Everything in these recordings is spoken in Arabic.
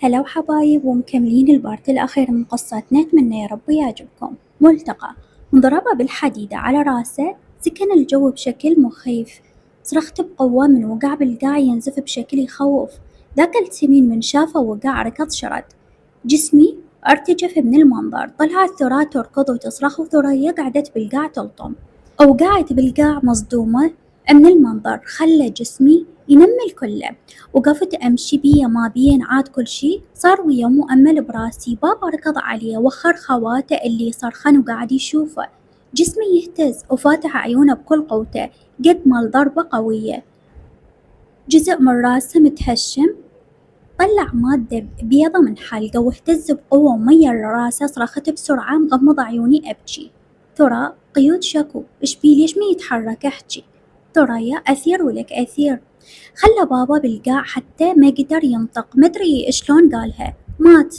هلا وحبايب ومكملين البارت الأخير من قصتنا، أتمنى يا رب يعجبكم. ملتقى انضرب بالحديدة على راسه، سكن الجو بشكل مخيف. صرخت بقوة من وقع بالقاع ينزف بشكل يخوف. ذاك السمين من شافه وقع ركض شرد. جسمي ارتجف من المنظر. طلعت ثرى تركض وتصرخ، وثريا قعدت بالقاع تلطم. وقعت بالقاع مصدومة من المنظر، خلى جسمي ينمل كله. وقفت أمشي بيا ما بين عاد كل شي صار ويا مؤمل براسي. بابا ركض عليه وخر خواته اللي صرخن وقاعد يشوفه. جسمي يهتز وفاتح عيونه بكل قوته قد ما الضربة قوية. جزء من راسه متهشم، طلع مادة بيضة من حلقه واهتز بقوة وميل راسه. صرخت بسرعة مغمض عيوني أبكي. ترى قيود شكو، إيش بيه ليش ما يتحرك أحجي؟ ثريا أثير ولك أثير. خلى بابا بالقاع حتى ما قدر ينطق، مدري شلون قالها. مات.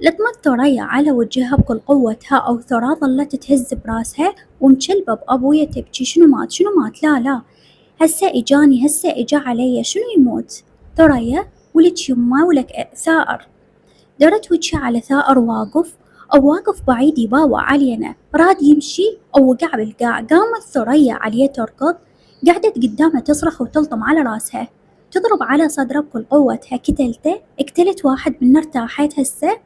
لطمت ثريا على وجهها بكل قوتها، أو ثرى ظلت تهز براسها ومشلبة بأبويا تبكي. شنو مات شنو مات؟ لا لا، هسه إجاني، هسه إجا علي، شنو يموت؟ ثريا ولك يمه ولك ثائر. درت وجهها على ثائر واقف أو واقف بعيد يباوع علينا. راد يمشي أو وقع بالقاع. قامت ثريا عليه تركض، قعدت قدامه تصرخ وتلطم على راسها، تضرب على صدره بكل قوتها. كتلته، اكتلت واحد منا، ارتاحت هسه.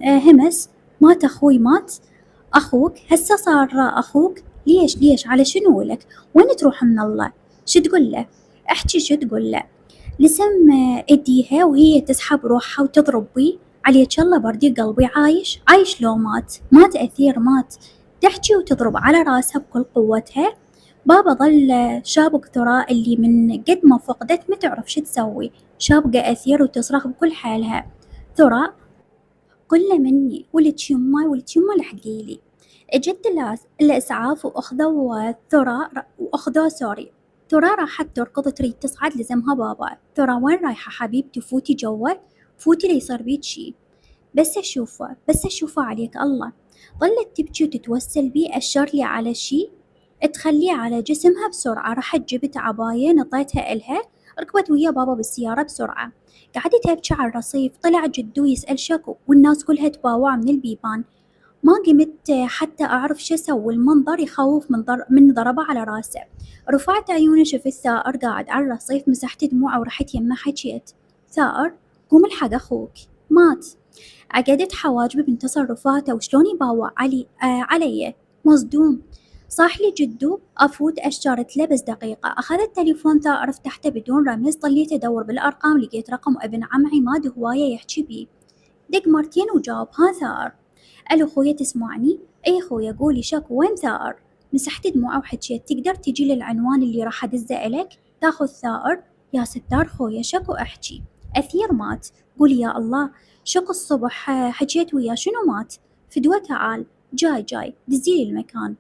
همس. مات أخوي، مات أخوك، هسه صار أخوك. ليش على شنو ولك؟ وين تروح من الله؟ شو تقول له؟ احكي شو تقول له؟ لسم ايديها وهي تسحب روحها وتضرب بي. عليك الله بردي قلبي، عايش لو مات؟ مات أثير، مات. تحكي وتضرب على راسها بكل قوتها. بابا ظل شابك ثرى اللي من قد ما فقدت ما تعرف شو تسوي، شابقة أثير وتصرخ بكل حالها. ثرى قله مني، ولك يمه لحقيلي. اجت الإسعاف وأخذوا سوري. ثرى راحت تركض تريد تصعد، لزمها بابا. ثرى وين رايحة حبيبتي؟ فوتي جوا، فوتي ليصير بيك شي. بس أشوفه عليك الله. ظلت تبكي وتتوسل بي، أشرلي على شي تخليه على جسمها بسرعة. رحت جبت عباية نطيتها إلها، ركبت ويا بابا بالسيارة بسرعة. قعدت أبكي على الرصيف. طلع جدو يسأل شكو، والناس كلها تباوع من البيبان. ما قمت حتى أعرف شو أسوي، المنظر يخوف من ضربة على راسه. رفعت عيوني شفت ثائر قاعد على الرصيف، مسحت دموعه ورحت يمه حكيت. ثائر قوم الحق أخوك مات. عقدت حواجبي من تصرفاته وشلون يباوع علي. مصدوم. صاح لي جدو أفوت أشارت له بس دقيقة. أخذت تليفون ثائر فتحته بدون رمز، ظليت أدور بالأرقام، لقيت رقم ابن عم عماد هواية يحكي بيه. دق مرتين وجاوب. ها ثائر؟ ألو خويا تسمعني؟ أي خويا قولي شكو، وين ثائر؟ مسحت دموعه وحكيت. تقدر تجي للعنوان اللي راح أدزه إلك؟ تاخذ ثائر؟ يا ستار خويا شكو أحكي؟ أثير مات. قولي يا الله. شكو الصبح حكيت وياه، شنو مات؟ فدوة تعال. جاي دزيلي المكان.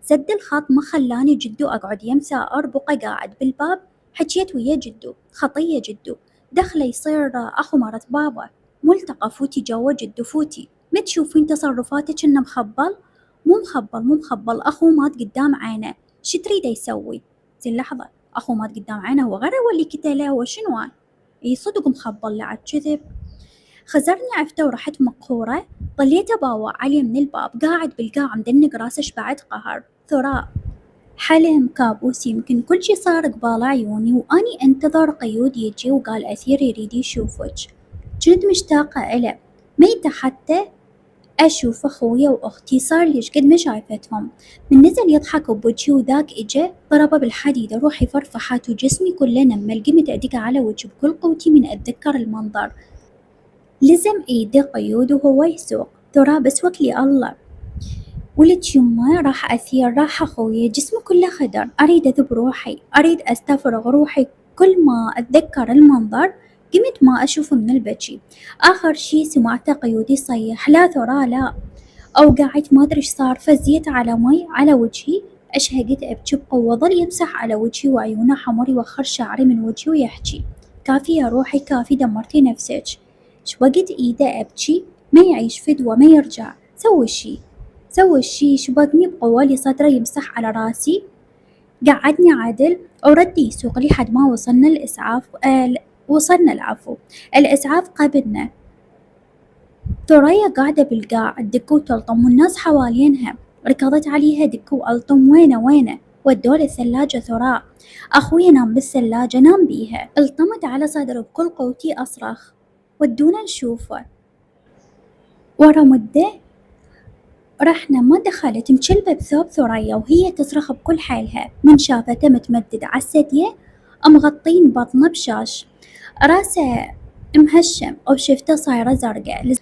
سد الخط، ما خلاني جدو أقعد يم ثائر، بقى قاعد بالباب. حكيت ويا جدو، خطية جدو، دخله يصير أخو مرت بابا. ملتقى فوتي جوا جدو فوتي. ما تشوفين تصرفاتك إنه مخبل؟ مو مخبل، أخو مات قدام عينه. شو تريده يسوي؟ زين لحظة، أخو مات قدام عينه، هو غيره واللي كتله هو شنو؟ اي صدق مخبل، لا عاد كذب. خزرني عفته ورحت مقهورة. ظليت أباوع عليه من الباب، قاعد بالقاع مدنق راسه بعد قهر. ثراء حلم كابوس، يمكن كل شي صار قبال عيوني وأني أنتظر قيود يجي، وقال أثير يريد يشوفك. كنت مشتاقة إله، ميتة حتى أشوف أخويا وأختي، صار ليش قد ما شايفتهم. من نزل يضحك بوجهي، وذاك إجا ضربه بالحديدة، روحي فرفحت وجسمي كله نمل. قمت أدق على وجهي بكل قوتي من أتذكر المنظر. لزم إيده قيود وهو يسوق. ثرى بس وكلي الله. ولد يمه راح أثير، راح أخويا، جسمي كله خدر. أريد أذب روحي، أريد أستفرغ روحي. كل ما أتذكر المنظر قمت ما أشوف من البكي. آخر شي سمعته قيودي يصيح. لا ثرى لا. أوقعت ما أدري إيش صار، فزيت على مي على وجهي. أشهقت أبكي بقوة. ظل يمسح على وجهي وعيونه حمر، يوخر شعري من وجهي ويحكي. كافي يا روحي كافي، دمرتي نفسك. شوقت إيده أبكي، ما يعيش فدوة ما يرجع. سوي الشي. شبقني بقوة لصدره يمسح على راسي. قعدني عدل ورد يسوق لحد ما وصلنا الإسعاف. وصلنا العفو. الإسعاف قبلنا. ثريا قاعدة بالقاع تدق وتلطم والناس حوالينها، ركضت عليها دق وألطم وينه وينه، ودوه للثلاجة ثراء، أخوي نام بالثلاجة نام بيها. الطمت على صدره بكل قوتي أصرخ ودونا نشوفه. ورا مدة رحنا ما دخلت مشلبة بثوب ثريا وهي تصرخ بكل حيلها، من شافته متمدد عالثدية مغطين بطنه بشاش، راسه مهشم وشفته صايرة زرقاء.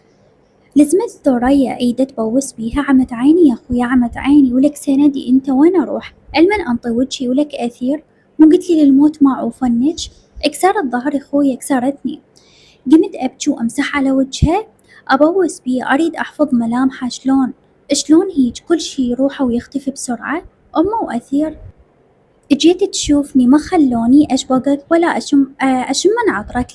لزمت ثريا ايده تبوس بيها، عمت عيني يا اخويا عمت عيني، ولك سندي انت وين اروح؟ المن انطي وجهي ولك اثير، مو قلتلي للموت ما عوفنج؟ اكسرت ظهري خويا كسرتني. قمت ابكي وامسح على وجهها ابوس بيه، اريد احفظ ملامحه شلون هيج كل شي يروح ويختفي بسرعة. امه واثير جيت تشوفني ما خلوني اشبقك ولا اشم من عطرك،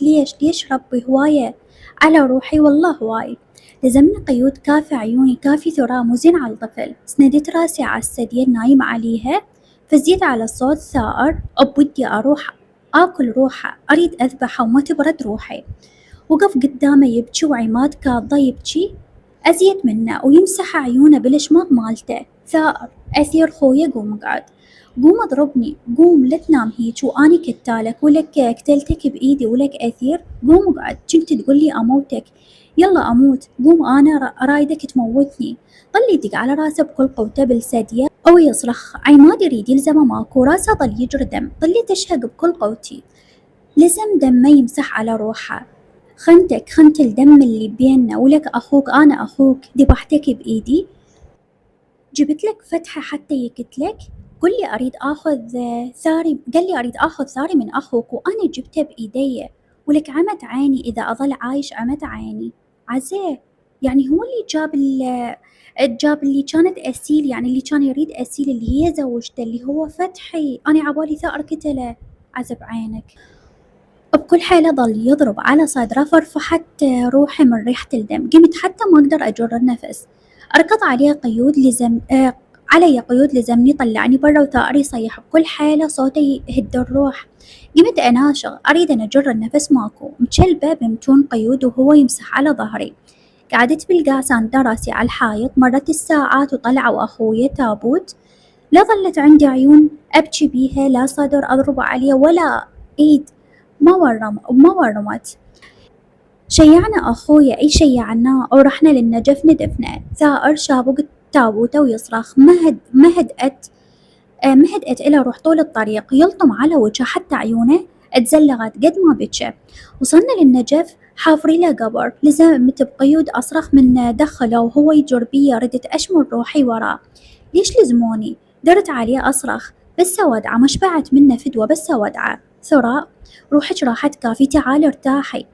ليش ربي هواية على روحي والله هواي. لزمني قيود كافي عيوني كافي ثرى مو زين على الطفل، سندت راسي على الثدية نايم عليها، فزيت على صوت ثائر بودي اروح اكل روحه، اريد اذبحه وما تبرد روحي. وقف قدامه يبكي وعماد كاظه يبكي ازيد منه ويمسح عيونه بالشماغ مالته. ثائر اثير خويا قوم اقعد، قوم اضربني، قوم لا تنام هيج واني كتالك ولك قتلتك بايدي ولك اثير، قوم اقعد كنت تقولي اموتك، يلا اموت، قوم انا رايدك تموتني. ظل يدق على راسه بكل قوته بالثدية او يصرخ، عماد يريد يلزمه ماكو، راسه ظل يجري دم، ظليت اشهق بكل قوتي. لزم دمه يمسح على روحه، خنت الدم اللي بيننا، ولك أخوك أنا أخوك، ذبحتك بإيدي، جبت لك فتحة حتى يقتلك، قال لي أريد آخذ ثاري من أخوك وأنا جبته بإيدي، ولك عمت عيني إذا أظل عايش عمت عيني. عزيه يعني هو اللي جاب اللي كانت أسيل، يعني اللي كان يريد أسيل اللي هي زوجته اللي هو فتحي، أنا عبالي ثأر قتله. عزب عينك. بكل حيلة ظل يضرب على صدره، فرفحت روحي من ريحة الدم، قمت حتى ما أقدر أجر النفس، أركض عليه قيود علي قيود لزمني طلعني برا، وثائر يصيح بكل حيلة صوته يهد الروح. قمت أناشغ أريد أن أجر النفس ماكو، متشلبة بمتون قيود وهو يمسح على ظهري. قعدت بالقاع ساندة راسي على الحايط، مرت الساعات وطلعوا أخويا تابوت، لا ظلت عندي عيون أبكي بيها، لا صدر أضرب عليه ولا إيد ما ورمت. شيعنا أخويا أي شيعنا ورحنا للنجف ندفنه. ثائر شابق تابوته ويصرخ، ما هدأت إلى روح طول الطريق، يلطم على وجهه حتى عيونه اتزلغت قد ما بكى. وصلنا للنجف حافري له قبر، لزمت بقيود أصرخ من دخله وهو يجر بي، ردت أشمر روحي وراه، ليش لزموني؟ درت عليه أصرخ، بس ودعة ما شبعت منه فدوة، بس ودعة. ثراء روحك راحت كافي، تعالي ارتاحي.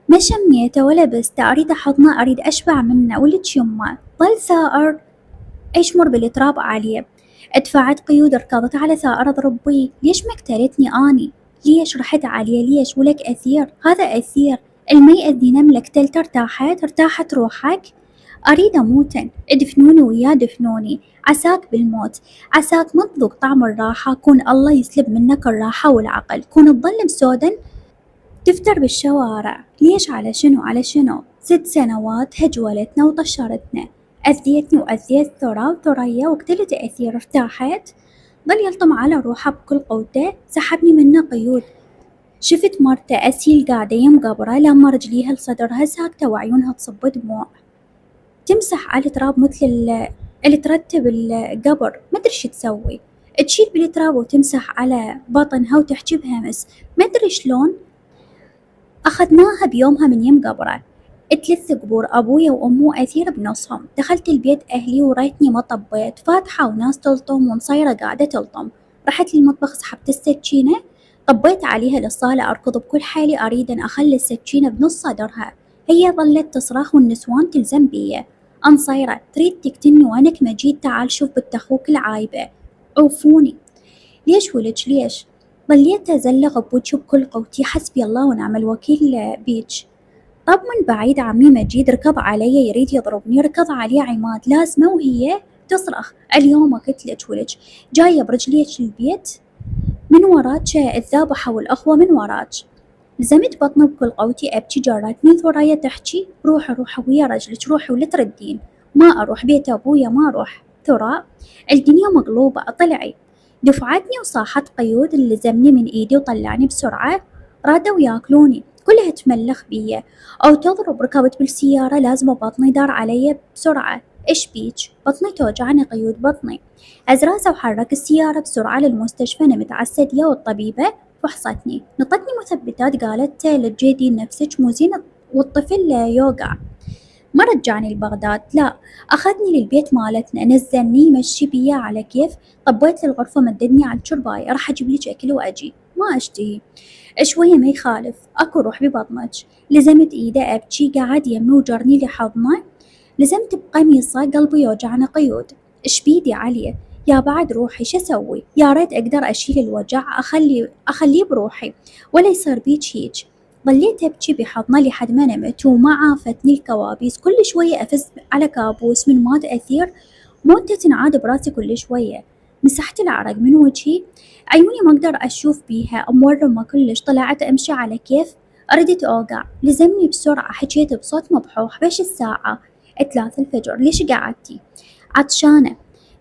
ما شميته ولا بسته، أريد أحضنه أريد أشبع منه، ولك يمه. ظل ثائر يشمر بالتراب عليه. ادفعت قيود، ركضت على ثائر اضرب بيه، ليش ما قتلتني اني؟ ليش رحت عليه ليش؟ ولك اثير، هذا اثير المي يأذينا من قتلت، ارتاحت روحك؟ اريد اموتن، ادفنوني وياه دفنوني، عساك بالموت، عساك ما تذوق طعم الراحة، كون الله يسلب منك الراحة والعقل، كون تظل مسودا تفتر بالشوارع. ليش؟ على شنو 6 سنوات هجولتنا وطشرتنا، أذيتني وأذيت ثريا وقتلت أثير، ارتاحت؟ ظل يلطم على روحه بكل قوته، سحبني منه قيود. شفت مرته أسيل قاعدة يم قبره، لما رجليها لصدرها ساكتة وعيونها تصب دموع، تمسح على التراب مثل اللي ترتب القبر، ما أدري شو تسوي، تشيل بالتراب وتمسح على بطنها وتحكي بهمس، ما أدري شلون. أخذناها بيومها من يم قبره، 3 قبور، أبويا وأمي وأثير بنصهم. دخلت البيت أهلي وريتني ما طبيت، فاتحة وناس تلطم ومصيرة قاعدة تلطم. رحت للمطبخ سحبت السكينة، طبيت عليها للصالة، أركض بكل حالي أريد أن أخلي السكينة بنص صدرها. هي ظلت تصرخ والنسوان تلزم بيا، أنصيرة تريد تقتلني وأنك مجيد، تعال شوف بنت أخوك العايبة، عوفوني. ليش ولج ليش؟ ظليت أزلغ بوجهي بكل قوتي، حسبي الله ونعم الوكيل بيج. طب من بعيد عمي مجيد ركض علي يريد يضربني، ركض عليه عماد لازمة وهي تصرخ، اليوم قتلك ولج، جاية برجليك البيت، من وراك الذابحة والأخوة من وراك. لزمت بطني بكل قوتي أبكي، جرتني ثريا تحكي روحي روحي ويا رجلك روحي ولا تردين، ما أروح بيت أبويا ما أروح. ثرى الدنيا مقلوبة أطلعي، دفعتني وصاحت قيود، اللي لزمني من إيدي وطلعني بسرعة، رادوا ياكلوني كلها تملخ بيا أو تضرب، ركبت بالسيارة لازمة بطني دار علي بسرعة. إيش بيج؟ بطني توجعني قيود بطني. أزرازة وحرك السيارة بسرعة للمستشفى، نمت على الثدية والطبيبة فحصتني، نطتني مثبتات قالت لا تجهدين نفسك مو زين والطفل يوقع. ما رجعني لبغداد لا، أخذني للبيت مالتنا، نزلني مشي بيا على كيف، طبيت للغرفة مددني على الشرباية، راح أجيب لك أكل وأجي. ما أشتهي شوية ما يخالف أكو روح ببطنك. لزمت إيده أبكي، قعد يمي وجرني لحضنه، لزمت بقميصه قلبي يوجعني قيود. إيش بيدي عليه يا بعد روحي شو أسوي؟ يا ريت أقدر أشيل الوجع أخليه بروحي ولا يصير بيج هيج. ظليت أبكي بحضنه لحد ما نمت، وما عافتني الكوابيس، كل شوية أفز على كابوس من مات أثير، موتة تنعاد براسي كل شوية. مسحت العرق من وجهي، عيوني ما أقدر أشوف بيها مورمة كلش، طلعت أمشي على كيف، أردت أوقع، لزمني بسرعة، حكيت بصوت مبحوح بيش الساعة 3 الفجر، ليش قعدتي؟ عطشانة.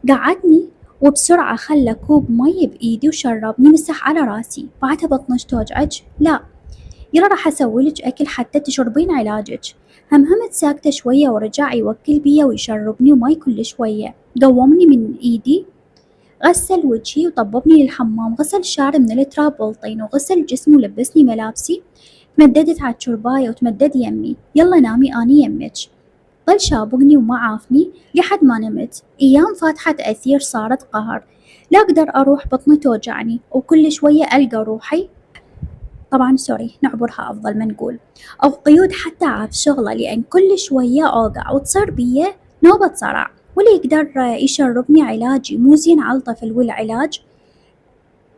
قعدني وبسرعة خلى كوب مي بإيدي وشربني، مسح على راسي، بعدها بطنش توجعج؟ لا. يلا راح أسويلك أكل حتى تشربين علاجك. همهمت ساكتة شوية ورجع يوكل بيا ويشربني وماي كل شوية، قومني من إيدي، غسل وجهي وطببني للحمام، غسل شعري من التراب والطين وغسل جسمي ولبسني ملابسي، تمددت على الشرباية وتمدد يمي، يلا نامي أني يمك. ظل شابقني وما عافني لحد ما نمت. أيام فاتحة أثير صارت قهر، لا أقدر أروح بطني توجعني وكل شوية ألقى روحي، طبعا سوري نعبرها أفضل ما نقول، أو قيود حتى عاب شغلة، لأن كل شوية أوقع وتصير بيا نوبة صرع، ولا يقدر يشربني علاجي، مو زين على الطفل والعلاج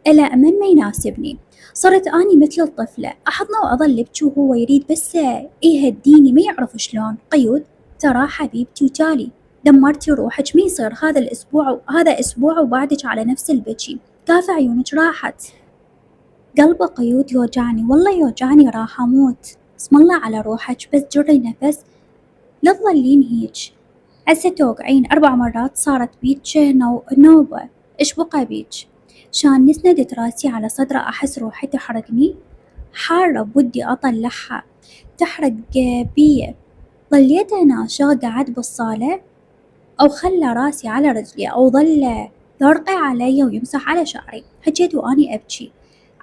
إلى أمن ما يناسبني. صرت أني مثل الطفلة أحضنه وأظل أبكي وهو يريد بس يهديني، ما يعرف شلون. قيود ترى حبيبتي وتالي دمرتي روحك، ما يصير هذا الأسبوع هذا أسبوع وبعدك على نفس البكي، كافة عيونك راحت. قلب قيود يوجعني والله يوجعني، راح أموت، اسم الله على روحك، بس جري نفس لا تظلين هيج، هسه توقعين 4 مرات صارت بيج نوبة. إيش بقى بيج؟ شان نسندت راسي على صدره، أحس روحي تحرقني، حارة بودي أطلعها تحرق بيا. ظليت أناشغ، قعد بالصالة أو خلى راسي على رجلي أو ظل يرقي علي ويمسح على شعري. حكيت وأني أبكي،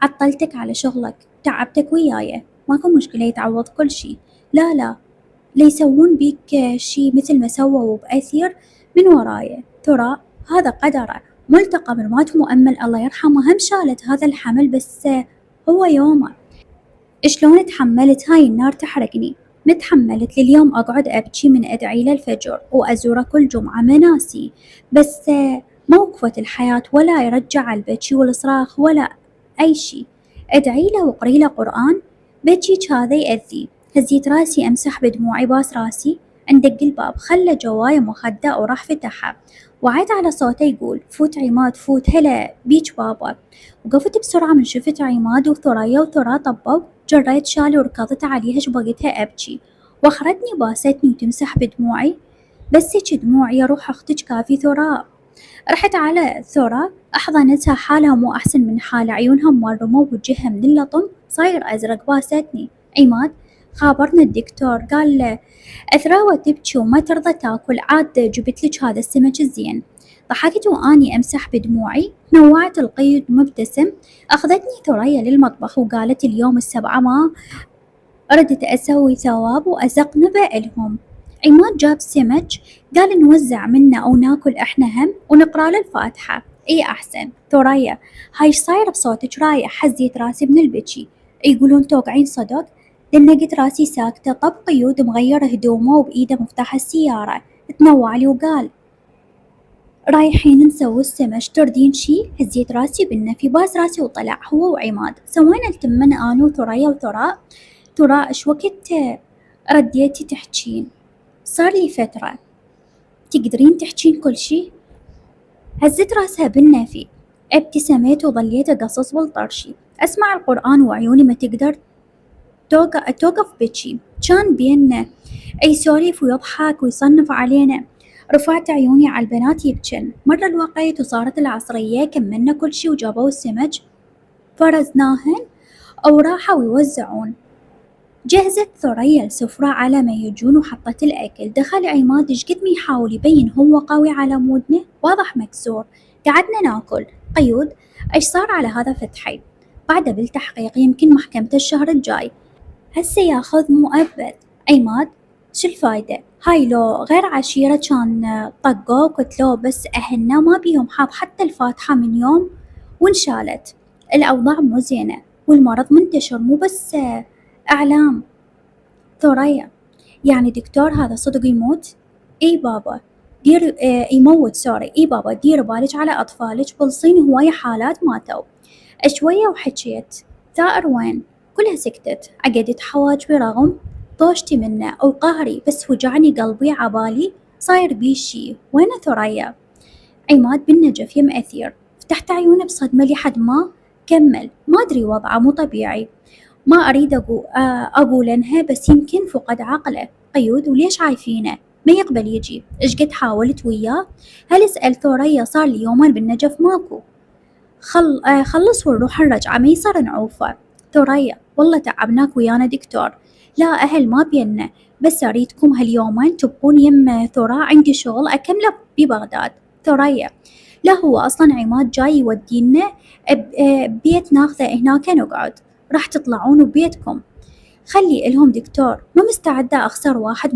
عطلتك على شغلك، تعبتك وياي، ماكو مشكلة يتعوض كل شي. لا لا، ليسوون بيك شي مثل ما سووا بأثير من ورايا، ترى هذا قدره، ملتقى بالمات مؤمل الله يرحمه، هم شالت هذا الحمل بس هو يومه. شلون تحملت هاي النار تحرقني؟ متحملت لليوم أقعد أبكي من أدعي للفجر وأزوره كل جمعة مناسي، بس ما وقفت الحياة ولا يرجع البكي والصراخ ولا أي شي. أدعي له وقري له قرآن، بكيك هذا يأذي. هزيت راسي أمسح بدموعي، باس راسي، عندق الباب، خلى جواي مخدة وراح فتحها، وعيت على صوته يقول فوت عماد فوت، هلا بيج بابا. وقفت بسرعة من شفت عماد وثريا، وثرى طبوا، جريت شالي وركضت عليها شبقتها أبكي، وأخرتني باستني وتمسح بدموعي، بس هيك دموعي يا روح أختك كافي ثرى. رحت على ثرى أحضنتها، حالها مو أحسن من حالة، عيونها مورمة ووجهها من اللطم صاير أزرق، باستني. عماد خابرنا الدكتور قال له أثراوة تبكي وما ترضى تاكل، عاد جبتلك هذا السمك الزين. ضحكت وأني أمسح بدموعي، نوعت القيد مبتسم. أخذتني ثريا للمطبخ وقالت اليوم السبعة ما ردت أسوي ثواب وأزقنبه إلهم. عماد جاب سمك قال نوزع منه أو ناكل إحنا هم ونقرأ له الفاتحة. إيه أحسن. ثريا هاي صاير بصوتك رايح؟ حزيت راسي من البكي. يقولون توقعين صدق؟ دنقت راسي ساكتة. طب قيود مغير هدومه وبإيده مفتاح السيارة، تنوعلي وقال رايحين نسوي السمك، تردين شي؟ هزيت راسي بالنفي، باز راسي وطلع هو وعماد. سوينا التمن أنا وثريا وثراء. ترى إيش وقت رديتي تحجين؟ صار لي فترة، تقدرين تحجين كل شي؟ هزت راسها بالنفي. ابتسميت وظليت أقصص بالطرشي، أسمع القرآن وعيوني ما تقدر توقف بجي، كان بينا يسولف ويضحك ويصنف علينا. رفعت عيوني على البنات يبجن. مر الوقت وصارت العصرية، كملنا كل شي وجابوا السمك فرزناهن أو راحوا يوزعون. جهزت ثريا السفرة على ما يجون وحطت الأكل. دخل عماد شقد ما يحاول يبين هو قوي على مودنا واضح مكسور. قعدنا ناكل. قيود، ايش صار على هذا فتحي؟ بعده بالتحقيق، يمكن محكمته الشهر الجاي. هسه ياخذ مؤبد. عماد، شو الفايدة؟ هاي لو غير عشيرة كان طقوه وقتلوه، بس أهلنا ما بيهم حاط حتى الفاتحة من يوم وانشالت. الأوضاع مو زينة والمرض منتشر، مو بس أعلام. ثريا، يعني دكتور هذا صدق يموت؟ اي بابا دير يموت، سوري. اي بابا دير بالك على أطفالك، بالصين هواية حالات ماتوا. شوية وحكيت. ثائر وين؟ كلها سكتت. عقدت حواجبي رغم طوشتي منه أو قهري، بس وجعني قلبي عبالي صاير بيه شي. وين ثريا؟ عماد بالنجف يم أثير. فتحت عيونه بصدمة لحد ما كمل. ما أدري وضعه مو طبيعي. ما أريد أقول إنها، بس يمكن فقد عقله. قيود، وليش عايفينه؟ ما يقبل يجي. إيش قد حاولت وياه؟ هل اسأل ثريا، صار لي يومين بالنجف ماكو. خلص ونروح الرجعة، ما يصير نعوفه. ثريا، والله تعبناك ويانا دكتور. لا أهل ما بينا، بس أريدكم هاليومين تبقون يم ثرى، عندي شغل أكمله ببغداد. ثريا، لا هو أصلا عماد جاي يودينا بيت ناخذه هناك نقعد. راح تطلعون ببيتكم. خلي إلهم دكتور. ما مستعدة أخسر واحد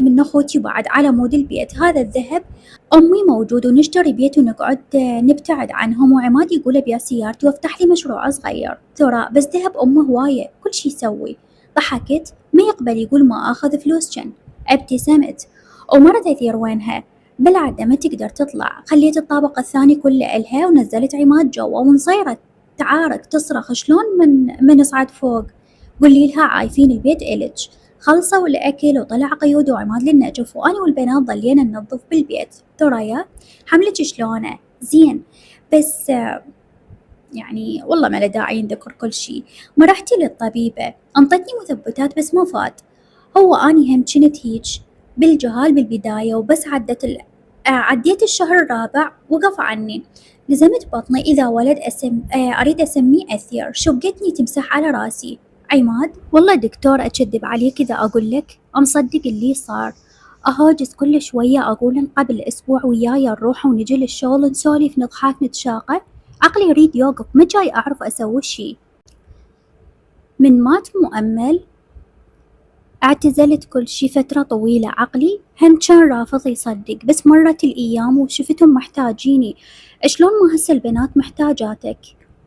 من أخوتي بعد على مود البيت. هذا الذهب أمي موجود ونشتري بيت ونقعد نبتعد عنهم، وعماد يقول أبيع سيارتي وافتح لي مشروع صغير. ثراء، بس ذهب أمه هواية كل شي يسوي. ضحكت. ما يقبل يقول ما آخذ فلوس جن. ابتسمت. ومرة تثير وينها؟ بالعادة ما تقدر تطلع. خليت الطابق الثاني كله إلها ونزلت عماد جوا، ونصيرت تعارك تصرخ شلون من نصعد فوق. قولي لها عايفين البيت إلج. خلصوا الأكل وطلع قيود وعماد للنجف، وأنا والبنات ضلينا ننظف بالبيت. ثريا، حملك شلونه؟ زين، بس يعني والله ما له داعي نذكر كل شي. ما رحتي للطبيبة، انطتني مثبتات بس ما فات. هو أني هم كنت هيج بالجهال بالبداية، وبس عديت الشهر الرابع وقف عني. لزمت بطني إذا ولد أريد أسميه أثير. شقتني تمسح على راسي. عماد، والله دكتور أكذب عليك إذا أقول لك أمصدق اللي صار. أهاجس كل شوية أقول قبل أسبوع وياي نروح ونجي للشغل نسولف نضحك نتشاقى. عقلي يريد يوقف، ما جاي أعرف أسوي شي. من مات مؤمل اعتزلت كل شي فترة طويلة. عقلي هم كان رافض يصدق، بس مرت الأيام وشفتهم محتاجيني. شلون ما هسه البنات محتاجاتك.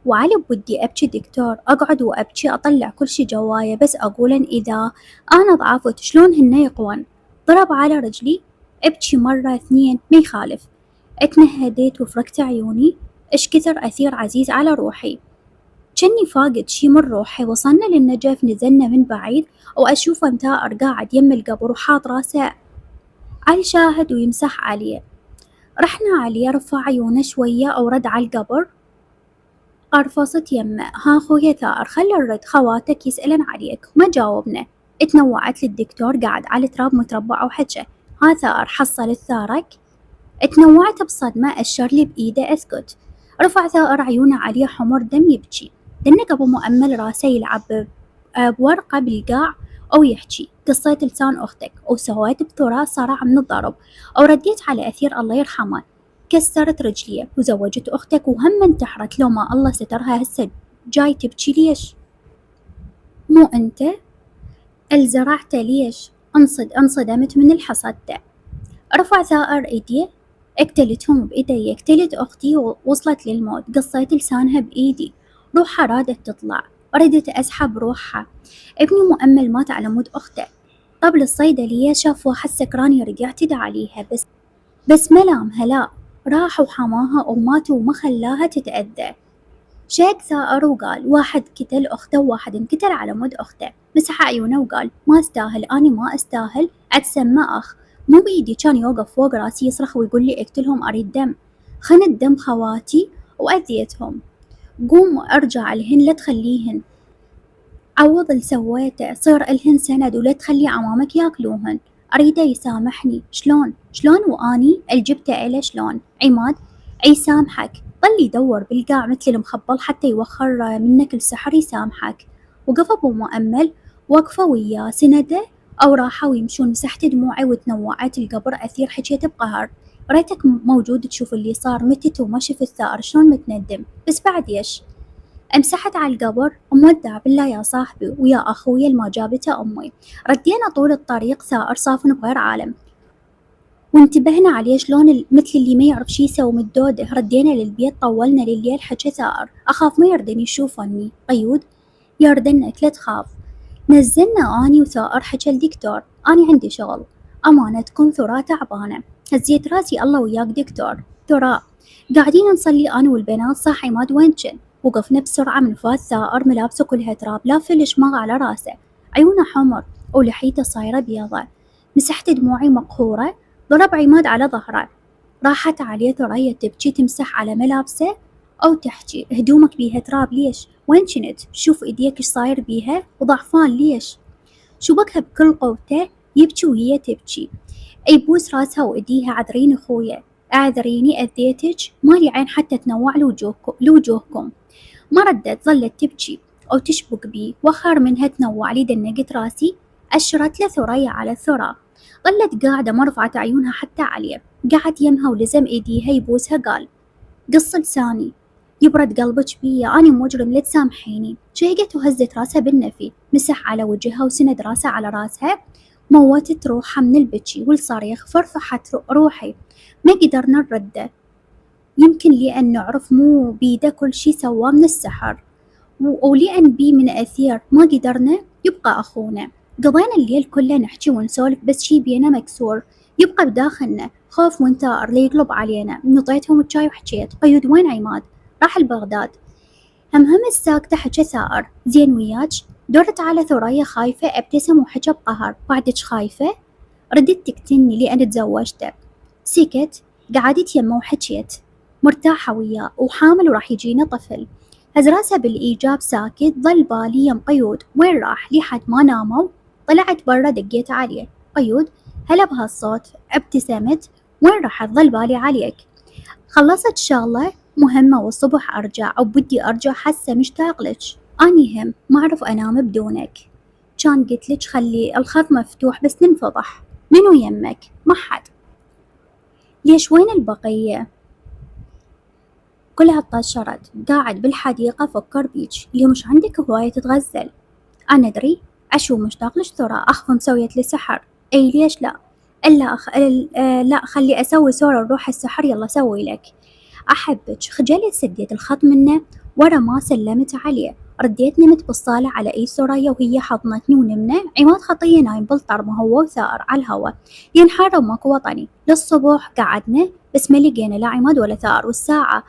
وعلى بودي أبكي دكتور، أقعد وأبكي أطلع كل شي جوايا، بس أقولن إذا أنا ضعفت شلون هن يقوون. ضرب على رجلي. أبكي مرة اثنين ما يخالف. اتنهديت وفركت عيوني. إيش كثر أثير عزيز على روحي. جني فاقد شي من روحي. وصلنا للنجف، نزلنا من بعيد وأشوفه متائر قاعد يم القبر وحاط راسه على شاهد ويمسح عليه. رحنا عليه، رفع عيونه شوية ورد على القبر. قرفصت يمه. ها خويا ثائر، خلي الرد خواتك يسألن عليك. ما جاوبنا. اتنوعت للدكتور قاعد على تراب متربع وحجه. ها ثائر، حصلت ثارك؟ اتنوعت بصدمة، أشر لي بإيده أسكت. رفع ثائر عيونه عليه حمر دم يبكي. دنك أبو مؤمل راسه يلعب بورقة بالقاع أو يحكي. قصيت لسان أختك وسويت بثرى صرع من الضرب، أو رديت على أثير الله يرحمه. كسرت رجليه وزوجت أختك وهم انتحرت. لو ما الله سترها هسه جاي تبكي ليش؟ مو أنت الزرعته ليش؟ انصدمت من الحصدته. رفع ثائر ايديه. اقتلتهم بإيدي. اقتلت أختي ووصلت للموت. قصيت لسانها بإيدي. روحها رادت تطلع. ردت أسحب روحها. ابني مؤمل مات على مود أخته. طبل الصيدلية شاف واحد سكران يريد يعتدى عليها، بس ما لامها. لا، راح وحماها ومات وما خلاها تتأذى. شيك ثائر وقال واحد قتل أخته وواحد انقتل على مود أخته. مسح عيونه وقال ما استاهل، أنا ما استاهل أتسمى أخ. مو بإيدي كان يوقف فوق راسي يصرخ ويقول لي اقتلهم أريد دم. خنت دم خواتي وأذيتهم. قوم ارجع لهن لا تخليهن. عوض اللي سويته، صير إلهن سند ولا تخلي عمامك ياكلوهن. أريده يسامحني. شلون وأني الجبته إله شلون؟ عماد يسامحك. ظل يدور بالقاع مثل المخبل حتى يوخر منك السحر يسامحك. وقف أبو مؤمل وقفة وياه سنده، أو راحوا يمشون. مسحت دموعي وتنوعت القبر أثير حكيت بقهر. ريتك موجود تشوف اللي صار، متت وما شفت ثائر شلون متندم، بس بعد يش. مسحت على القبر مودع بالله يا صاحبي ويا أخويا الما جابته أمي. ردينا طول الطريق ثائر صافن بغير عالم، وانتبهنا عليه شلون مثل اللي ما يعرف شي يسوي مدوده. ردينا للبيت طولنا لليل. حكى ثائر أخاف ما يردن يشوفني. قيود يردنك لا تخاف. نزلنا أني وثائر. حكى الدكتور أني عندي شغل أمانتكم ثراء تعبانة. هزيت راسي الله وياك دكتور. ثراء قاعدين نصلي أنا والبنات صح عماد وينشن. وقفنا بسرعة من فات ثائر ملابسه كلها تراب، لافل شماغ على راسه، عيونه حمر ولحيته صايرة بيضة. مسحت دموعي مقهورة. ضرب عماد على ظهره. راحت عليه ثريا تبكي تمسح على ملابسه أو تحكي هدومك بيها تراب ليش؟ وين كنت؟ شوف ايديك ايش صاير بيها وضعفان ليش؟ شبكها بكل قوته يبكي وهي تبكي. يبوس راسها وايديها عذرين اخويا، اعذريني اذيتك، مالي عين حتى تنوع لوجوهكم. ما ردت، ظلت تبكي أو تشبك بي. وخر منها تنوع لي. دنقت راسي أشرت له ثريا على الثرى. ظلت قاعدة ما رفعت عيونها حتى عليه. قعد يمها ولزم ايديها يبوسها. قال قص لساني يبرد قلبك بيا، أني مجرم لا تسامحيني. شهقت وهزت راسها بالنفي. مسح على وجهها وسند راسها على راسها. موتت روحها من البكي والصريخ. فرفحت روحي. ما قدرنا نرده، يمكن لأن نعرف مو بيده كل شي سواه من السحر، ولأن بي من أثير ما قدرنا يبقى أخونا. قضينا الليل كله نحكي ونسولف، بس شي بينا مكسور يبقى بداخلنا خوف وانتظار ليقلب علينا. نطيتهم الشاي وحكيت قيود وين عماد؟ راح لبغداد. هم الساكتة. حكى ثائر زين وياك؟ دورت على ثريا خايفة. ابتسم وحكى بقهر بعدك خايفة؟ ردت تقتلني لأن تزوجته. سكت. قعدت يمه وحكيت مرتاحة وياه وحامل وراح يجينا طفل. هز راسه بالإيجاب ساكت. ظل بالي يم قيود وين راح لحد ما ناموا. طلعت برا دقيت عليه. قيود هلا بهالصوت. ابتسمت وين راح؟ ظل بالي عليك. خلصت شغلة مهمة والصبح أرجع، أو بدي أرجع حاسة مشتاق لك. أني هم ما أعرف أنام بدونك. كان قلت لك خلي الخط مفتوح بس ننفضح. منو يمك؟ ما حد. ليش وين البقية؟ كلها طشرت. قاعد بالحديقة فكر بيك. اليوم مش عندك هواية تتغزل؟ أنا أدري أشو مشتاق لك ترى. أخف مسويت لي سحر. أي ليش لا؟ لا خلي أسوي سورة نروح السحر. يلا سوي لك. أحبك. خجلت سديت الخط منه ورا ما سلمت عليه. رديت نمت بالصالة على أي ثريا وهي حضنتني ونمنا. عماد خطية نايم بالطرمة هو وثائر على الهوا ينحر وماكو وطني. للصبح قعدنا بس ما لقينا لا عماد ولا ثائر. والساعة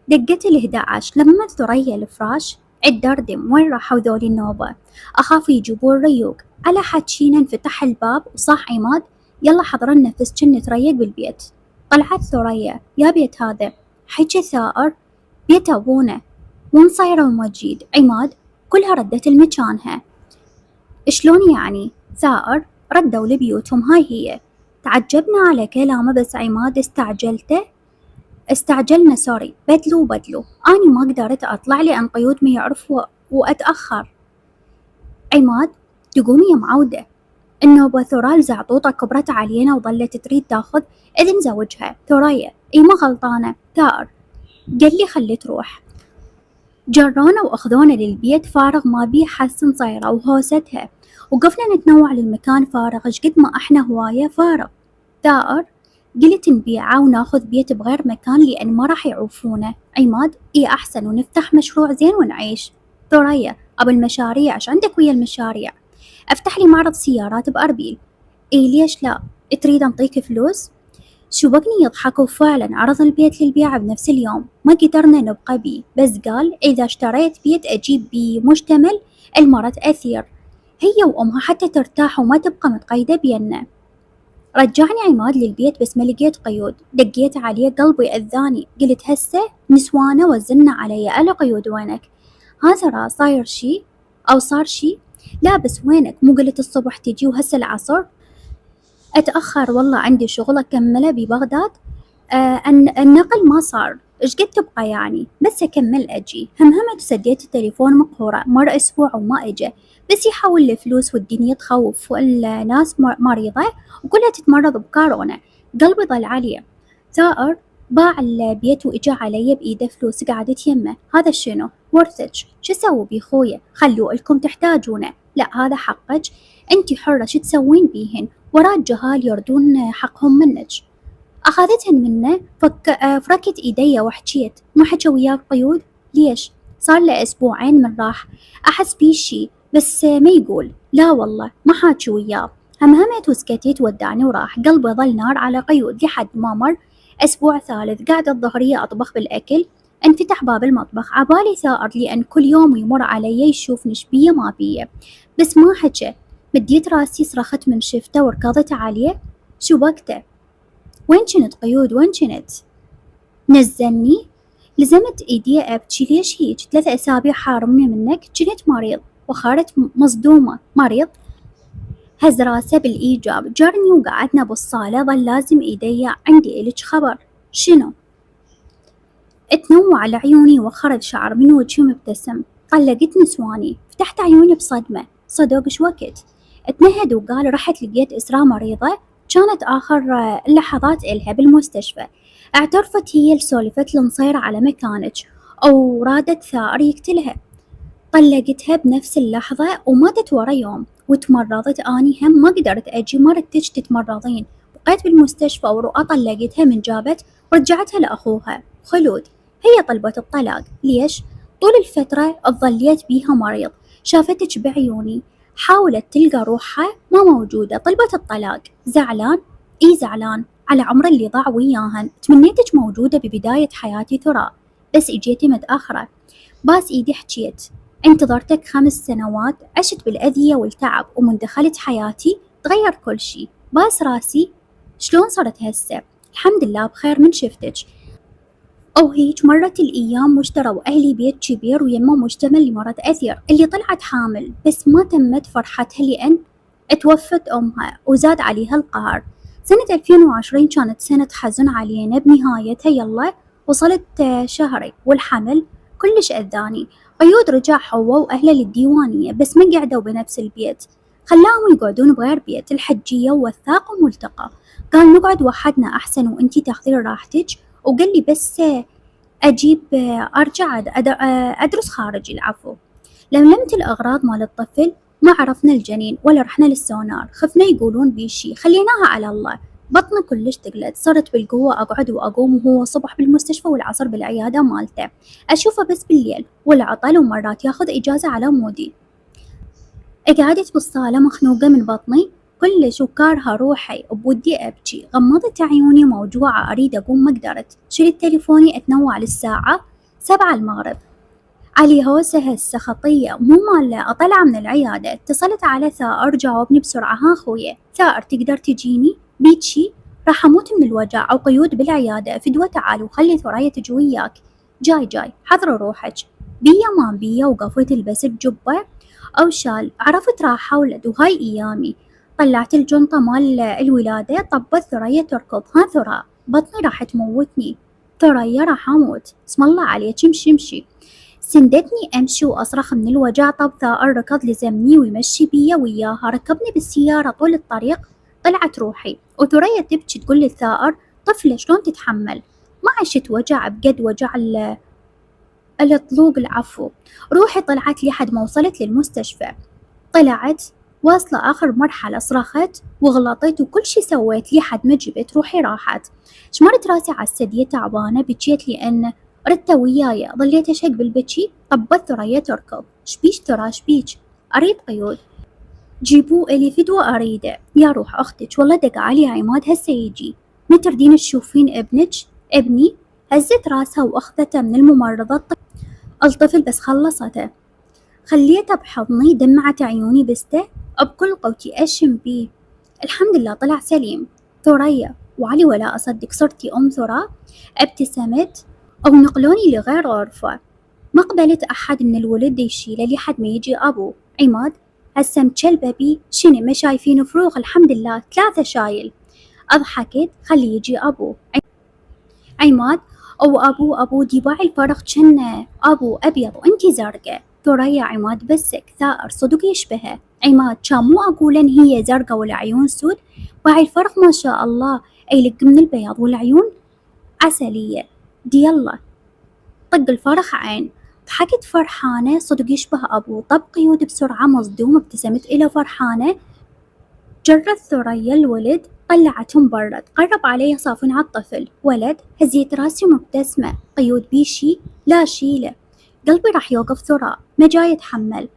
دقت 11. لما ثريا الفراش الدردم وين راحوا ذولي النوبة؟ أخاف يجيبون ريوق. على حكينا انفتح الباب وصاح عماد يلا حضرنا نفس كن نتريق بالبيت. طلعت ثريا يا بيت هذا. حكى ثائر بيت أبونا ونصيرة ومجيد. عماد كلها ردت لمكانها. شلون يعني؟ ثائر ردوا لبيوتهم هاي هي. تعجبنا على كلامه بس عماد استعجلنا سوري. بدلوا أني ما قدرت أطلع لأن قيود ما يعرف وأتأخر. عماد تقومي يا معودة. النوبة ثرال زعطوطة كبرت علينا وظلت تريد تاخذ إذن زوجها. ثريا إي ما غلطانة. ثائر قال لي خلي تروح. جرونا وأخذونا للبيت فارغ ما بيه حسن صيرة وهوستها. وقفنا نتنوع للمكان فارغ شقد ما احنا هواية فارغ. ثائر قلت نبيعه وناخذ بيت بغير مكان لأن ما راح يعوفونه. عماد إيه أحسن ونفتح مشروع زين ونعيش. ثريا أبو المشاريع ايش عندك ويا المشاريع؟ أفتح لي معرض سيارات بأربيل. إيه ليش لا؟ تريد أنطيك فلوس؟ شبكني يضحك وفعلا عرض البيت للبيع بنفس اليوم. ما قدرنا نبقى بيه بس قال إذا اشتريت بيت أجيب بيه مشتمل المرة أثير هي وأمها حتى ترتاح وما تبقى متقيدة بينا. رجعني عماد للبيت بس ما لقيت قيود. دقيت عليه قلبي أذاني. قلت هسه نسوانة وزلنا علي. ألا قيود وينك؟ هذا صاير شي أو صار شي؟ لا بس وينك، مو قلت الصبح تجي وهسه العصر؟ أتأخر والله عندي شغل أكمله ببغداد. النقل ما صار، إيش قد تبقى يعني؟ بس أكمل أجي. همهمت وسديت التليفون مقهورة، مر أسبوع وما إجا، بس يحول الفلوس والدنيا تخوف والناس مريضة وكلها تتمرض بكورونا. قلبي ضل عليه. ثائر باع البيت وإجا علي بإيده فلوس قعدت يمه. هذا شنو؟ ورثج. شو أسوي بيه خويا؟ خلوه إلكم تحتاجونه. لا هذا حقك، أنتي حرة شو تسوين بيهن، ورا الجهال يردون حقهم منك. أخذتهن منه فركت إيديا وحجيت. ما حكى وياك قيود؟ ليش؟ صار له أسبوعين من راح، أحس بيه شي بس ما يقول. لا والله ما حاكي وياه. همهمت وسكتيت وداني وراح. قلبي ظل نار على قيود لحد ما مر أسبوع ثالث. قاعدة الظهرية أطبخ بالأكل، انفتح باب المطبخ. عبالي ثائر لأن كل يوم يمر علي يشوف نشبية ما بيه، بس ما حكى. مديت راسي صرخت من شفته وركضت عليه. شو بكته؟ وين كنت قيود؟ وين كنت؟ نزلني؟ لزمت ايدي ابكي. ليش هيج؟ 3 أسابيع حارمني منك. كنت مريض. وخرت مصدومة. مريض؟ هز راسه بالإيجاب. جرني وقعدنا بالصالة. ظل لازم ايدي. عندي إلك خبر. شنو؟ اتنوع على عيوني وخرج شعر من وجهي مبتسم. طلقت نسواني. فتحت عيوني بصدمة. صدق شو وقت؟ اتنهد وقال رحت لقيت إسراء مريضة. كانت آخر اللحظات إلها بالمستشفى. اعترفت هي اللي سولفت لنصير على مكانك، أو رادت ثائر يقتلها. طلقتها بنفس اللحظة وماتت ورا يوم. وتمرضت أني هم ما قدرت أجي. مرتك تتمرضين. بقيت بالمستشفى ورؤى طلقتها من جابت ورجعتها لأخوها خلود. هي طلبت الطلاق. ليش؟ طول الفترة ظليت بيها مريض. شافتك بعيوني. حاولت تلقى روحها ما موجودة. طلبت الطلاق. زعلان؟ إي زعلان على عمر اللي ضاع وياهن. تمنيتك موجودة ببداية حياتي ترى، بس إجيتي متأخرة. باس إيدي حجيت. انتظرتك 5 سنوات، عشت بالأذية والتعب، ومن دخلت حياتي تغير كل شي. باس راسي. شلون صرت هسه؟ الحمد لله بخير من شفتك. أو هيج مرت الأيام واشتروا أهلي بيت كبير ويمه مجتمع لمرض أثير اللي طلعت حامل، بس ما تمت فرحتها لأن توفت أمها وزاد عليها القهر. سنة 2020 كانت سنة حزن علينا. بنهايتها يلا وصلت شهري والحمل كلش أذاني. قيود رجع هو وأهله للديوانية، بس ما قعدوا بنفس البيت، خلاهم يقعدون بغير بيت. الحجية ووثاق وملتقى. قال نقعد وحدنا أحسن وإنتي تاخذين راحتك. وقال لي بس أجيب أرجع أدرس خارجي. العفو. لملمت الأغراض مال الطفل. ما عرفنا الجنين ولا رحنا للسونار. خفنا يقولون بيشي. خليناها على الله. بطني كلش تقلت. صرت بالقوة أقعد وأقوم، وهو صبح بالمستشفى والعصر بالعيادة مالته. أشوفه بس بالليل والعطل، ومرات ياخذ إجازة على مودي. قعدت بالصالة مخنوقة من بطني كلش وكارهة روحي وبودي أبكي. غمضت عيوني موجوعة أريد أقوم ما قدرت. شلت تليفوني أتنوع للساعة 7 المغرب. علي هوسة هسه خطية مو مالة. أطلع من العيادة اتصلت على ثائر جاوبني بسرعة. ها خويا ثائر تقدر تجيني؟ بيتشي راح أموت من الوجع. أو قيود بالعيادة. فدوة تعال وخلي ثريا تجي وياك. جاي حضر روحك. بيا ما بيا وقفت البس بجبة أو شال. عرفت راحة ولد وهاي أيامي. طلعت الجنطة مال الولادة. طبت ثريا تركض. ها ثرى بطني راح تموتني. ثريا راح أموت. اسم الله عليك امشي. سندتني أمشي وأصرخ من الوجع. طب ثائر ركض لزمني ويمشي بيا وياها. ركبني بالسيارة طول الطريق. طلعت روحي وثريا تبكي تقول للثائر طفلة شلون تتحمل؟ ما عشت وجع بقد وجع الطلوق. العفو. روحي طلعت لحد ما وصلت للمستشفى. طلعت واصلة آخر مرحلة. صرخت وغلطت وكل شي سويت لحد ما جبت روحي راحت. شمرت راسي على السدية تعبانة. بكيت لأن ردت وياي. ظليت أشق بالبكي. طبت ثريا تركض. شبيش ثرى شبيج؟ أريد قيود. جيبوا إلي فدوة أريده. يا روح أختك والله دق علي عماد هسه يجي. ما تردين تشوفين ابنك؟ ابني؟ هزت راسها وأخذته من الممرضة. الطفل بس خلصته. خليته بحضني. دمعت عيوني بسته بكل قوتي أشم بيه. الحمد لله طلع سليم. ثريا وعلي ولا أصدق صرتي أم ثرى. ابتسمت أو نقلوني لغير غرفة. ما قبلت أحد من الولد يشيله لحد ما يجي أبوه. عماد هسه مجلبة بي، شنو ما شايفين فروغ؟ الحمد لله 3 شايل. أضحكت خلي يجي أبوه. عماد أو أبو ديباعي الفرق جنه أبو أبيض وأنتي زرقاء. ثريا عماد بسك ثائر صدق يشبهه. عماد كان مو أقولن هي زرقاء والعيون سود؟ باعي الفرق ما شاء الله، أيلق من البياض والعيون عسلية. دي يلا طق الفرخ عين. ضحكت فرحانة صدق يشبه أبوه. طب قيود بسرعة مصدوم، ابتسمت إلى فرحانة. جرت ثريا الولد طلعتهم برا، تقرب عليه صافن على الطفل. ولد هزيت راسي ومبتسمة. قيود بيشي؟ لا شيله، قلبي راح يوقف ثراء ما جاي يتحمل.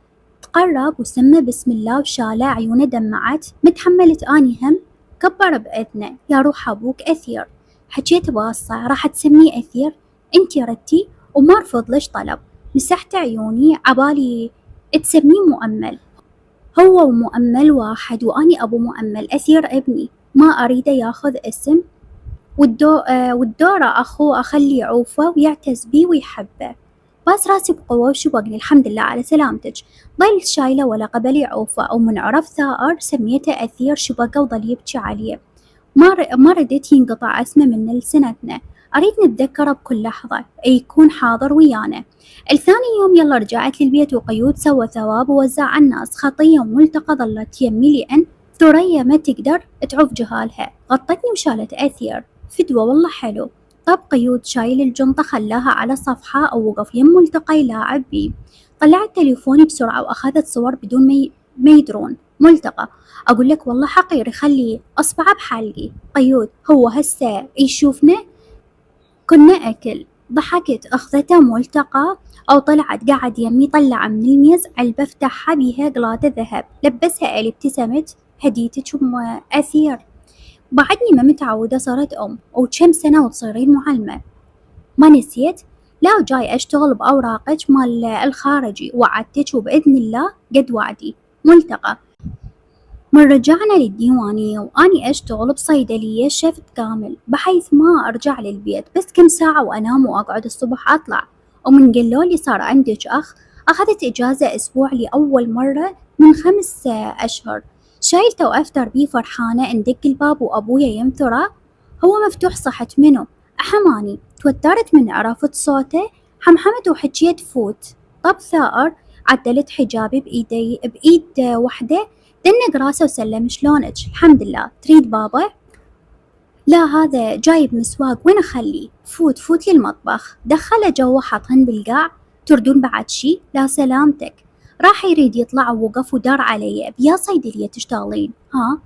تقرب وسمى بسم الله وشاله، عيونه دمعت. متحملت اني هم. كبر بإذنه، يا روح ابوك أثير. حكيت باصة راح تسميه أثير؟ انتي ردتي وما رفضلش طلب. مسحت عيوني عبالي تسميه مؤمل. هو ومؤمل واحد، واني ابو مؤمل. أثير ابني ما اريده ياخذ اسم والدورة اخوه اخليه يعوفه ويعتز بيه ويحبه. باس راسي بقوة وشو بقني الحمد لله على سلامتك. ظل شايله ولا قبل يعوفه، او من عرف ثائر سميته أثير. شو بقى وظل يبكي عليه. ما رديت ينقطع اسمه من لسنتنا. أريد نتذكره بكل لحظة، يكون حاضر ويانا. الثاني يوم يلا رجعت للبيت، وقيود سوى ثواب ووزع على الناس. خطية وملتقى ظلت يمي، لأن ثريا ما تقدر تعوف جهالها. غطتني وشالت أثير. فدوة والله حلو. طب قيود شايل الجنطة خلاها على صفحة، أو وقف يم ملتقى يلاعب بيه. طلعت تليفوني بسرعة وأخذت صور بدون ما يدرون. ملتقى أقول لك والله حقير يخلي أصبعه بحلقي. قيود هو هسه يشوفنا كنا أكل. ضحكت أخذته ملتقى أو طلعت قاعد يمي. طلع من الميز علبة فتحها بيها قلادة ذهب، لبسها إلي. ابتسمت هديتك أم أثير. بعدني ما متعودة، صارت أم وكم سنة وتصيرين معلمة. ما نسيت؟ لا، وجاي أشتغل بأوراقك مال الخارجي، وعدتك وبإذن الله قد وعدي. ملتقى من رجعنا للديوانية وأني أشتغل بصيدلية شفت كامل، بحيث ما أرجع للبيت بس كم ساعة وأنام وأقعد الصبح أطلع. ومن قالولي صار عندك أخ، أخذت إجازة أسبوع لأول مرة من 5 أشهر. شايلته وأفتر بيه فرحانة. ندق الباب وأبويا يمثره. هو مفتوح، صحت منه أحماني. توترت من عرفت صوته. حمحمت وحكيت فوت. طب ثائر عدلت حجابي بإيد وحدة. دنق راسه وسلم. شلونك؟ الحمد لله. تريد بابا؟ لا، هذا جايب مسواق، وين اخليه؟ فوت للمطبخ. دخله جوا حطهن بالقاع. تردون بعد شي؟ لا سلامتك. راح يريد يطلع ووقف ودار علي. بيا صيدلية تشتغلين؟ ها؟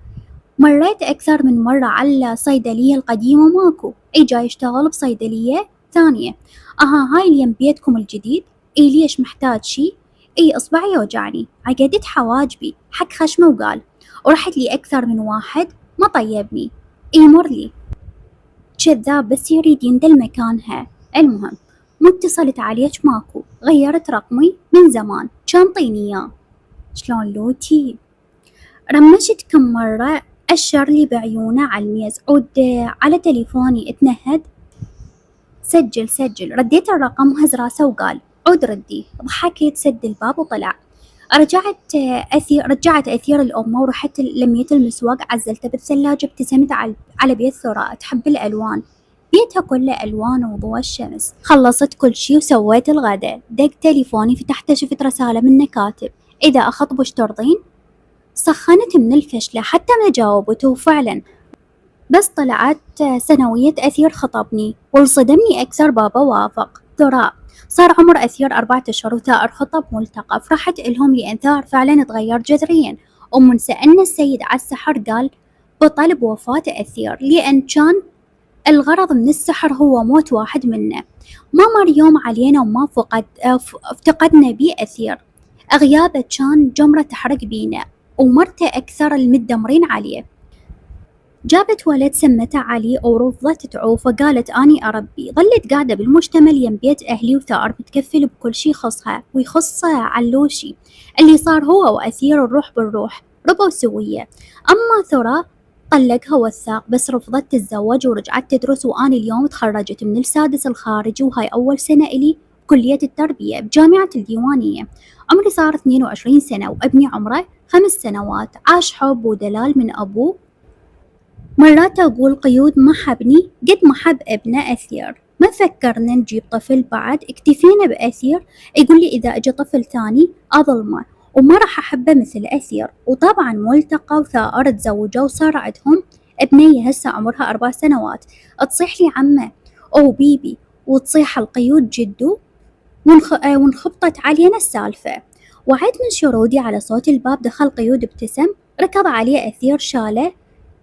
مريت أكثر من مرة على الصيدلية القديمة ماكو. أي جاي يشتغل بصيدلية ثانية. هاي اللي يم بيتكم الجديد؟ اي ليش محتاج شي؟ اي اصبعي يوجعني. عقدت حواجبي، حك خشمه وقال. ورحت لي أكثر من واحد ما طيبني. اي مرلي. كذاب بس يريد يندل مكانها. المهم مو اتصلت عليك ماكو. غيرت رقمي من زمان، كان طيني اياه. شلون لوتي؟ رمشت كم مرة أشر لي بعيونه على الميز. عود على تليفوني اتنهد. سجل. رديت الرقم وهز راسه وقال عود ردي. ضحكت، سد الباب وطلع. رجعت أثير الأمة ورحت لميت المسواق، عزلته بالثلاجة. ابتسمت على بيت ثراء تحب الألوان. بيتها كله ألوان وضوء الشمس. خلصت كل شي وسويت الغداء. دق تليفوني فتحته، شفت رسالة منه كاتب إذا أخطب وش ترضين؟ سخنت من الفشلة حتى ما جاوبته. وفعلا بس طلعت سنوية أثير خطبني، والصدمني أكثر بابا وافق. ثراء صار عمر أثير 4 أشهر وثائر خطب ملتقى. فرحت إلهم لأن ثائر فعلا تغير جذريا. ومن سألنا السيد على السحر قال بطلب وفاة أثير، لأن كان الغرض من السحر هو موت واحد منا. ما مر يوم علينا وما افتقدنا بيه أثير. أغيابه كان جمرة تحرق بينا، ومرته أكثر المدمرين عليه. جابت ولد سمته علي ورفضت تعوفه. قالت أني أربي. ظلت قاعدة بالمجتمل يم بيت أهلي، وثائر متكفل بكل شي يخصها ويخص علوشي. اللي صار هو وأثير الروح بالروح، ربوا سوية. أما ثرى طلقها وثاق، بس رفضت تتزوج ورجعت تدرس. وأني اليوم تخرجت من السادس الخارجي، وهاي أول سنة إلي بكلية التربية بجامعة الديوانية. عمري صار 22 سنة وابني عمره 5 سنوات. عاش حب ودلال من أبوه. مرات أقول قيود ما حبني قد ما حب ابنه أثير. ما فكرنا نجيب طفل بعد، اكتفينا بأثير. يقول لي إذا أجى طفل ثاني أظلمه وما راح أحبه مثل أثير. وطبعا ملتقى وثائر تزوجوا وصار عندهم ابنية هسه عمرها 4 سنوات. تصيح لي عمه أو بيبي وتصيح القيود جدو وانخبطت علينا السالفة. وعد من شرودي على صوت الباب دخل قيود ابتسم، ركض عليه أثير شاله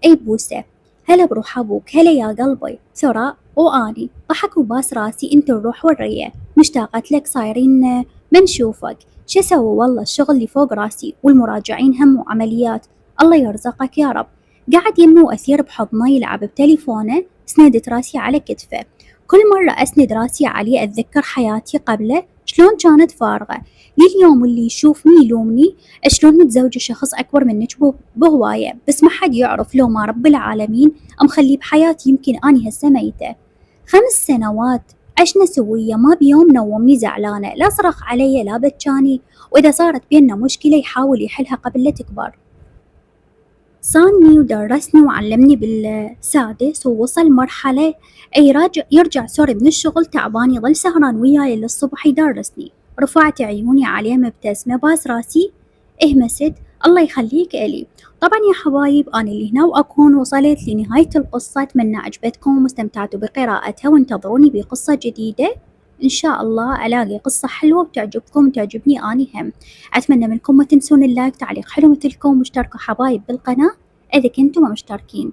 أي بوسة. هلا بروح أبوك، هلا يا قلبي. ثراء وأني ضحك وباس راسي. انت الروح والرية، مشتاقت لك صايرين بنشوفك. شو اسوي والله الشغل اللي فوق راسي والمراجعين هم وعمليات. الله يرزقك يا رب. قعد يمي وأثير بحضنه يلعب بتليفونه. سندت راسي على كتفه. كل مرة أسند راسي عليه أتذكر حياتي قبله شلون كانت فارغة، لليوم اللي يشوفني يلومني شلون متزوجة شخص أكبر منك بهواية، بس ما حد يعرف لو ما رب العالمين مخلي بحياتي يمكن أني هسه ميتة. 5 سنوات عشنا سوية، ما بيوم نومني زعلانة، لا صرخ علي لا بكاني، وإذا صارت بيننا مشكلة يحاول يحلها قبل لا تكبر. صانني ودرسني وعلمني بالسادس ووصل مرحلة يرجع سوري من الشغل تعبان يظل سهران وياي للصبح يدرسني. رفعت عيوني عليه مبتسمة، باس راسي اهمست. الله يخليك إلي. طبعا يا حبايب أنا اللي هنا وأكون وصلت لنهاية القصة. أتمنى عجبتكم واستمتعتوا بقراءتها، وانتظروني بقصة جديدة إن شاء الله. ألاقي قصة حلوة وتعجبكم وتعجبني أني هم. أتمنى منكم ما تنسون اللايك، تعليق حلو مثلكم، واشتركوا حبايب بالقناة إذا كنتم مشتركين.